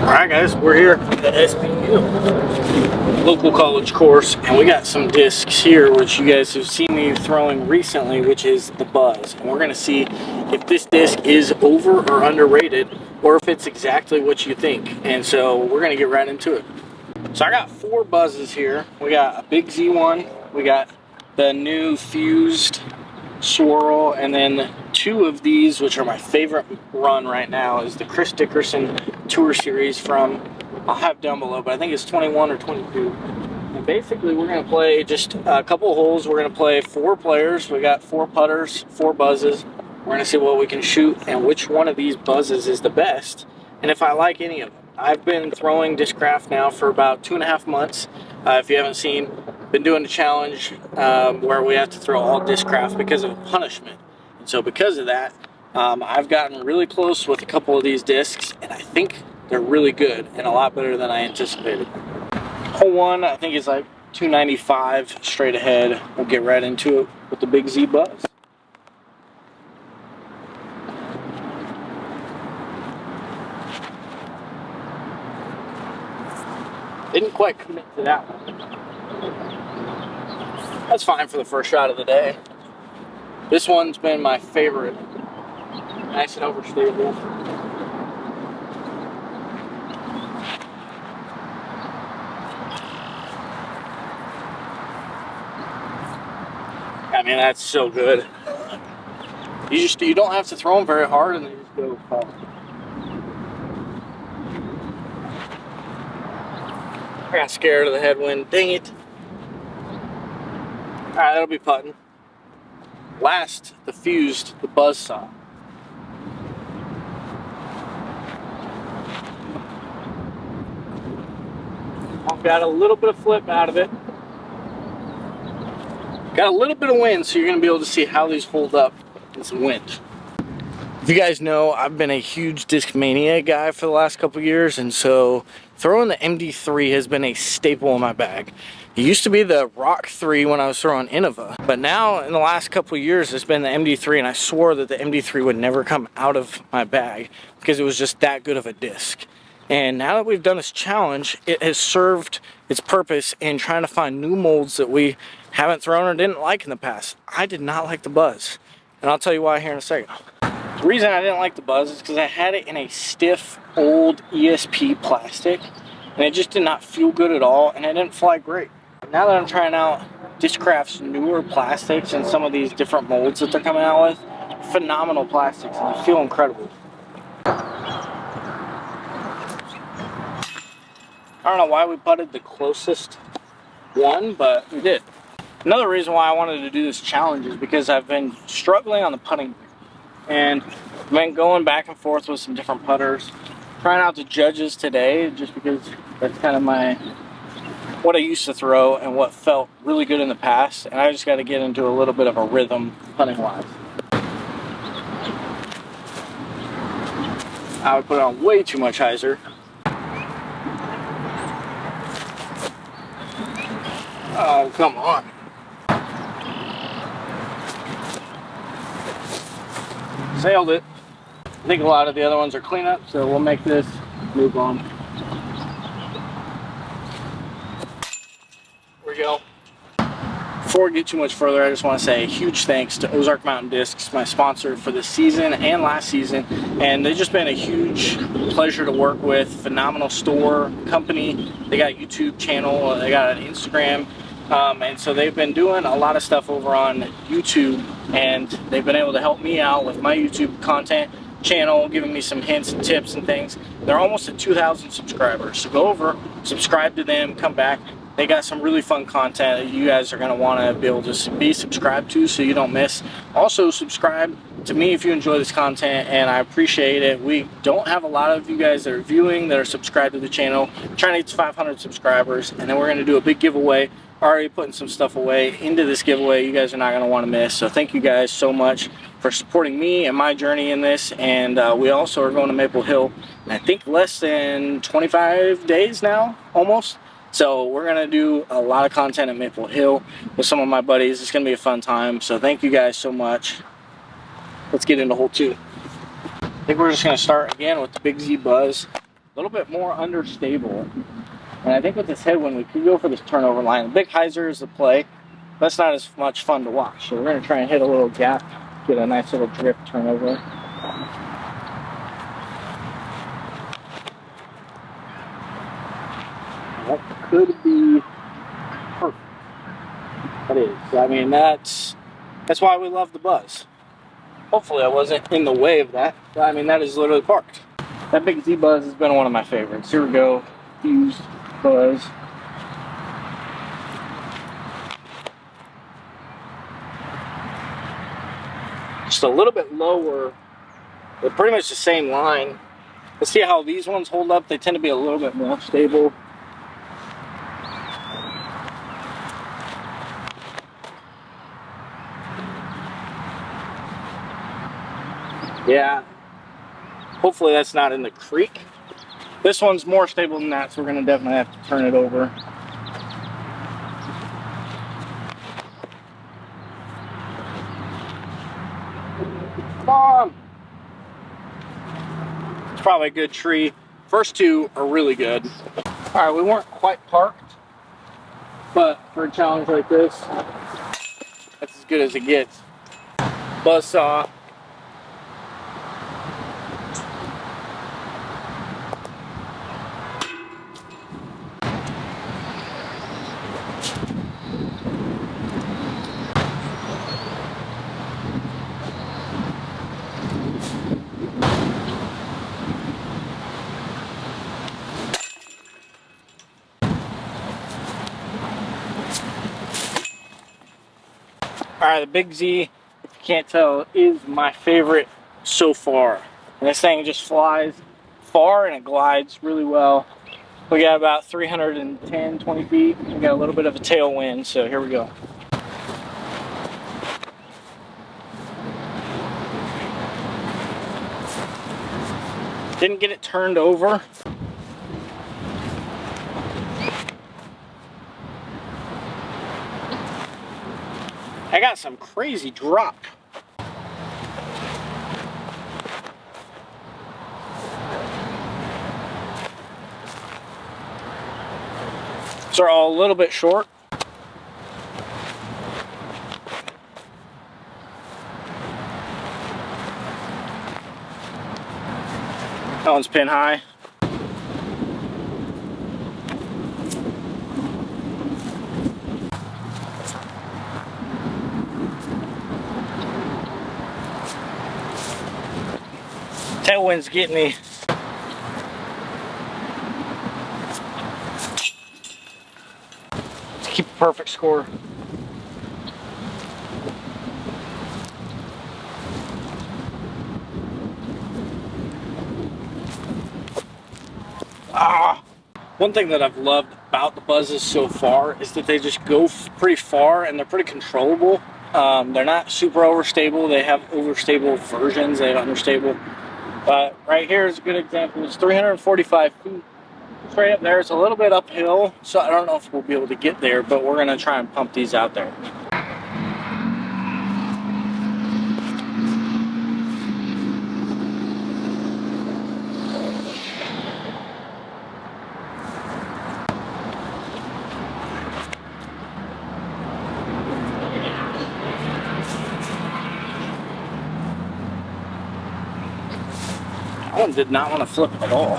Alright guys, we're here at the SBU local college course, and we got some discs here which you guys have seen me throwing recently, which is the Buzzz. And we're going to see if this disc is over or underrated, or if it's exactly what you think. And so we're going to get right into it. So I got 4 Buzzes here. We got a big Z one, we got the new fused swirl, and then 2 of these, which are my favorite run right now, is the Chris Dickerson Tour Series from, I'll have down below, but I think it's 21 or 22. And basically we're going to play just a couple holes. We're going to play 4 players. We got 4 putters, 4 Buzzes. We're going to see what we can shoot and which one of these Buzzes is the best, and if I like any of them. I've been throwing Discraft now for about 2.5 months. If you haven't seen, been doing a challenge where we have to throw all Discraft because of punishment. And so because of that, I've gotten really close with a couple of these discs, and I think they're really good and a lot better than I anticipated. Hole 1, I think, is like 295 straight ahead. We'll get right into it with the big Z Buzzz. Didn't quite commit to that one. That's fine for the first shot of the day. This one's been my favorite. Nice and overstable. I mean, that's so good. You don't have to throw them very hard, and they just go far. I got scared of the headwind. Dang it. Alright, that'll be putting. Last, the fused, the Buzzz saw. I've got a little bit of flip out of it. Got a little bit of wind, so you're going to be able to see how these hold up in some wind. If you guys know, I've been a huge Discmania guy for the last couple years, and so throwing the MD3 has been a staple in my bag. It used to be the Rock 3 when I was throwing Innova, but now in the last couple years it's been the MD3, and I swore that the MD3 would never come out of my bag because it was just that good of a disc. And now that we've done this challenge, it has served its purpose in trying to find new molds that we haven't thrown or didn't like in the past. I did not like the Buzzz, and I'll tell you why here in a second. The reason I didn't like the Buzzz is because I had it in a stiff, old ESP plastic, and it just did not feel good at all, and it didn't fly great. Now that I'm trying out Discraft's newer plastics and some of these different molds that they're coming out with, phenomenal plastics, and they feel incredible. I don't know why we putted the closest one, but we did. Another reason why I wanted to do this challenge is because I've been struggling on the putting, and I've been going back and forth with some different putters, trying out the Judges today, just because that's kind of what I used to throw and what felt really good in the past, and I just got to get into a little bit of a rhythm putting wise. I would put on way too much hyzer. Oh, come on. Sailed it. I think a lot of the other ones are cleanup, so we'll make this move on. Here we go. Before we get too much further, I just want to say a huge thanks to Ozark Mountain Discs, my sponsor for this season and last season, and they've just been a huge pleasure to work with. Phenomenal store, company. They got a YouTube channel, they got an Instagram, and so they've been doing a lot of stuff over on YouTube, and they've been able to help me out with my YouTube content channel, giving me some hints and tips and things. They're almost at 2,000 subscribers, so go over, subscribe to them, come back. They got some really fun content that you guys are going to want to be able to be subscribed to so you don't miss. Also, subscribe to me if you enjoy this content, and I appreciate it. We don't have a lot of you guys that are viewing that are subscribed to the channel. We're trying to get to 500 subscribers, and then we're going to do a big giveaway. Already putting some stuff away into this giveaway you guys are not going to want to miss. So thank you guys so much for supporting me and my journey in this. And we also are going to Maple Hill in I think less than 25 days now, almost. So we're going to do a lot of content at Maple Hill with some of my buddies. It's going to be a fun time. So thank you guys so much. Let's get into hole 2. I think we're just going to start again with the big Z Buzzz. little bit more understable. And I think with this headwind, we could go for this turnover line. The big hyzer is the play. That's not as much fun to watch. So we're going to try and hit a little gap, get a nice little drift turnover. That could be perfect. That is. I mean, that's why we love the Buzzz. Hopefully I wasn't in the way of that. I mean, that is literally parked. That big Z Buzzz has been one of my favorites. Here we go. Fused Buzzz. Just a little bit lower. They're pretty much the same line. Let's see how these ones hold up. They tend to be a little bit more stable. Yeah, hopefully that's not in the creek. This one's more stable than that, so we're gonna definitely have to turn it over. Come on! It's probably a good tree. First two are really good. All right, we weren't quite parked, but for a challenge like this, that's as good as it gets. Buzzsaw. Alright, the Big Z, if you can't tell, is my favorite so far. And this thing just flies far and it glides really well. We got about 310, 20 feet. We got a little bit of a tailwind, so here we go. Didn't get it turned over. I got some crazy drop. So they're all a little bit short. That one's pin high. Tailwind's getting me. Let's keep a perfect score. One thing that I've loved about the Buzzes so far is that they just go pretty far and they're pretty controllable. They're not super overstable. They have overstable versions. They have understable. But right here is a good example. It's 345 feet. Straight up there. It's a little bit uphill, so I don't know if we'll be able to get there, but we're going to try and pump these out there. That one did not want to flip at all.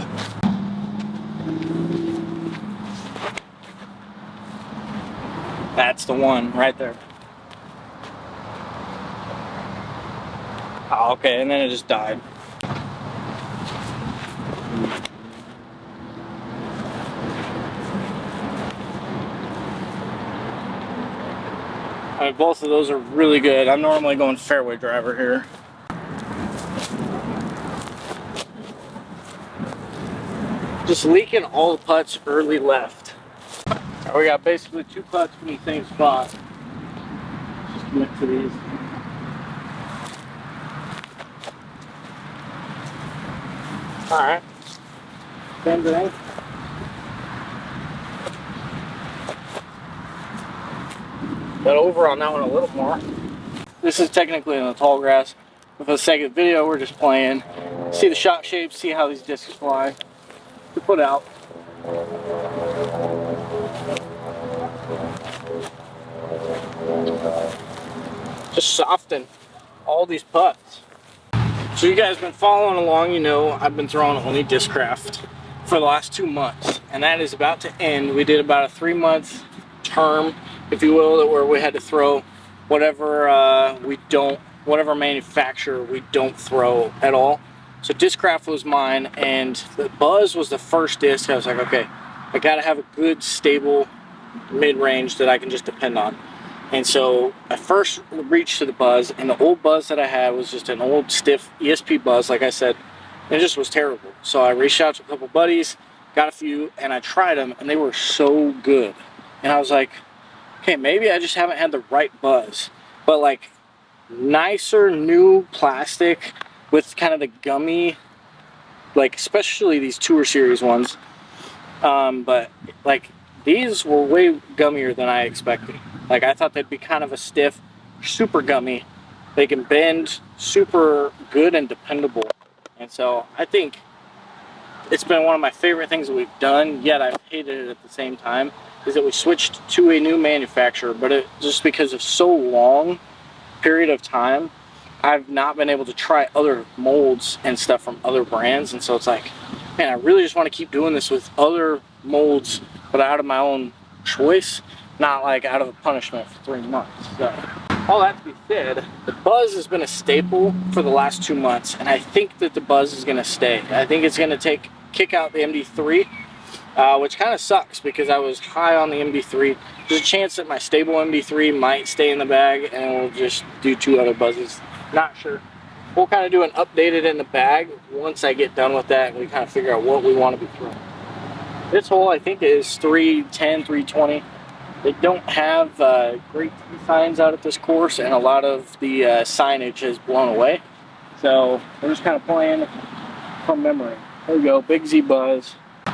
That's the one right there. Oh, okay, and then it just died. I mean, both of those are really good. I'm normally going fairway driver here. Just leaking all the putts early left. Right, we got basically 2 putts from the same spot. Just commit to these. Alright. Same thing. Got over on that one a little more. This is technically in the tall grass. But for the sake of the video, we're just playing. See the shot shapes, see how these discs fly. to put out. Just soften all these putts. So you guys been following along, you know I've been throwing only Discraft for the last 2 months, and that is about to end. We did about a 3-month term, if you will, where we had to throw whatever whatever manufacturer we don't throw at all. So Discraft was mine, and the Buzzz was the first disc. I was like, okay, I gotta have a good, stable mid-range that I can just depend on. And so I first reached to the Buzzz, and the old Buzzz that I had was just an old stiff ESP Buzzz, like I said. It just was terrible. So I reached out to a couple buddies, got a few, and I tried them, and they were so good. And I was like, okay, maybe I just haven't had the right Buzzz. But like nicer new plastic with kind of the gummy, like especially these Tour Series ones. But like these were way gummier than I expected. Like I thought they'd be kind of a stiff, super gummy. They can bend, super good and dependable. And so I think it's been one of my favorite things that we've done, yet I've hated it at the same time, is that we switched to a new manufacturer, but it just because of so long period of time, I've not been able to try other molds and stuff from other brands. And so it's like, man, I really just want to keep doing this with other molds, but out of my own choice, not like out of a punishment for 3 months. So all that to be said, the Buzzz has been a staple for the last 2 months, and I think that the Buzzz is going to stay. I think it's going to kick out the MD3, which kind of sucks because I was high on the MD3. There's a chance that my stable MD3 might stay in the bag, and we'll just do 2 other Buzzes. Not sure. We'll kind of do an updated in the bag once I get done with that, and we kind of figure out what we want to be throwing. This hole, I think, is 310, 320. They don't have great T signs out at this course, and a lot of the signage has blown away. So we're just kind of playing from memory. There we go, Big Z Buzzz. All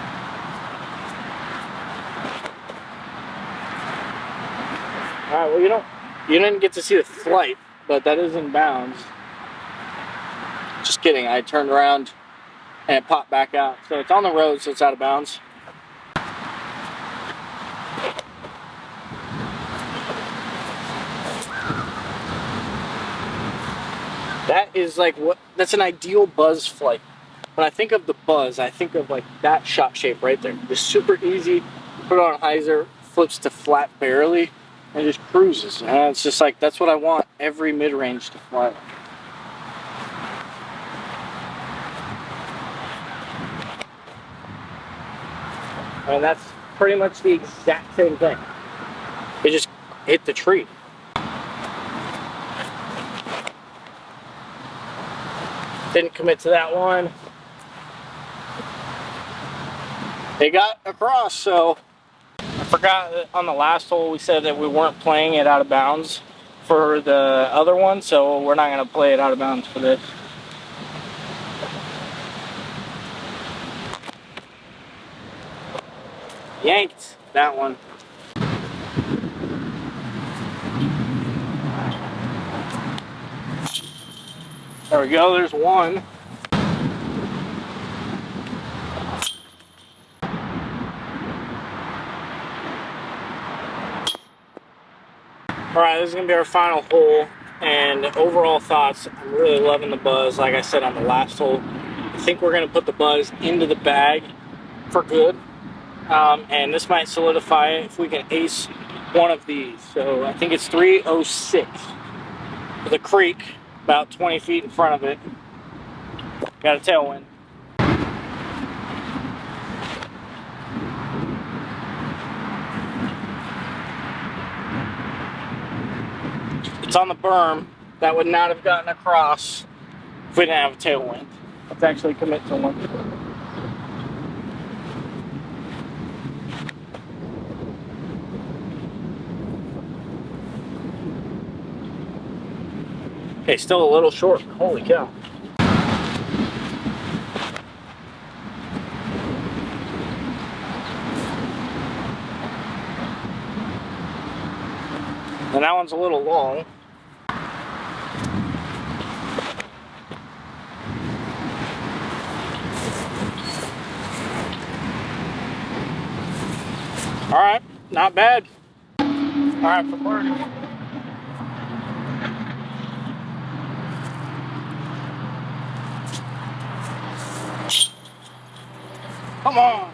right, well, you didn't get to see the flight, but that is in bounds. Just kidding, I turned around and it popped back out. So it's on the road, so it's out of bounds. That is like that's an ideal Buzzz flight. When I think of the Buzzz, I think of like that shot shape right there. Just super easy, put it on hyzer, flips to flat barely, and just cruises. And it's just like, that's what I want every mid-range to fly. And that's pretty much the exact same thing. It just hit the tree. Didn't commit to that one. They got across, so I forgot that on the last hole we said that we weren't playing it out of bounds for the other one, so we're not going to play it out of bounds for this. Yanked that one. There we go, there's one. Alright, this is going to be our final hole, and overall thoughts, I'm really loving the Buzzz. Like I said on the last hole, I think we're going to put the Buzzz into the bag for good, and this might solidify it if we can ace one of these. So I think it's 306 with a creek about 20 feet in front of it. Got a tailwind. It's on the berm. That would not have gotten across if we didn't have a tailwind. Let's actually commit to one. Okay, still a little short. Holy cow. And that one's a little long. All right, not bad. All right, for burning. Come on.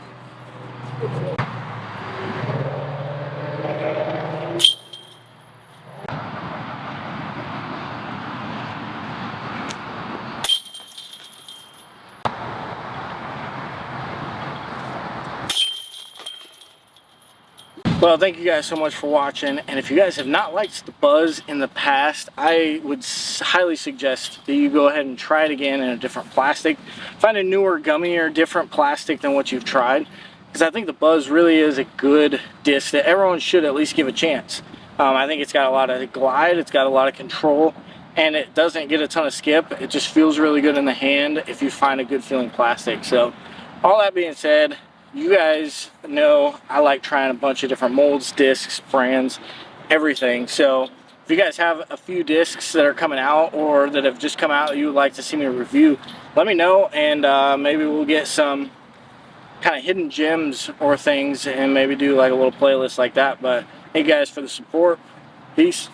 Well, thank you guys so much for watching, and if you guys have not liked the Buzzz in the past, I would highly suggest that you go ahead and try it again in a different plastic. Find a newer, gummier, different plastic than what you've tried, because I think the Buzzz really is a good disc that everyone should at least give a chance. I think it's got a lot of glide, it's got a lot of control, and it doesn't get a ton of skip. It just feels really good in the hand if you find a good feeling plastic. So all that being said, you guys know I like trying a bunch of different molds, discs, brands, everything. So if you guys have a few discs that are coming out or that have just come out that you would like to see me review, let me know, and maybe we'll get some kind of hidden gems or things and maybe do like a little playlist like that. But hey guys, for the support, peace.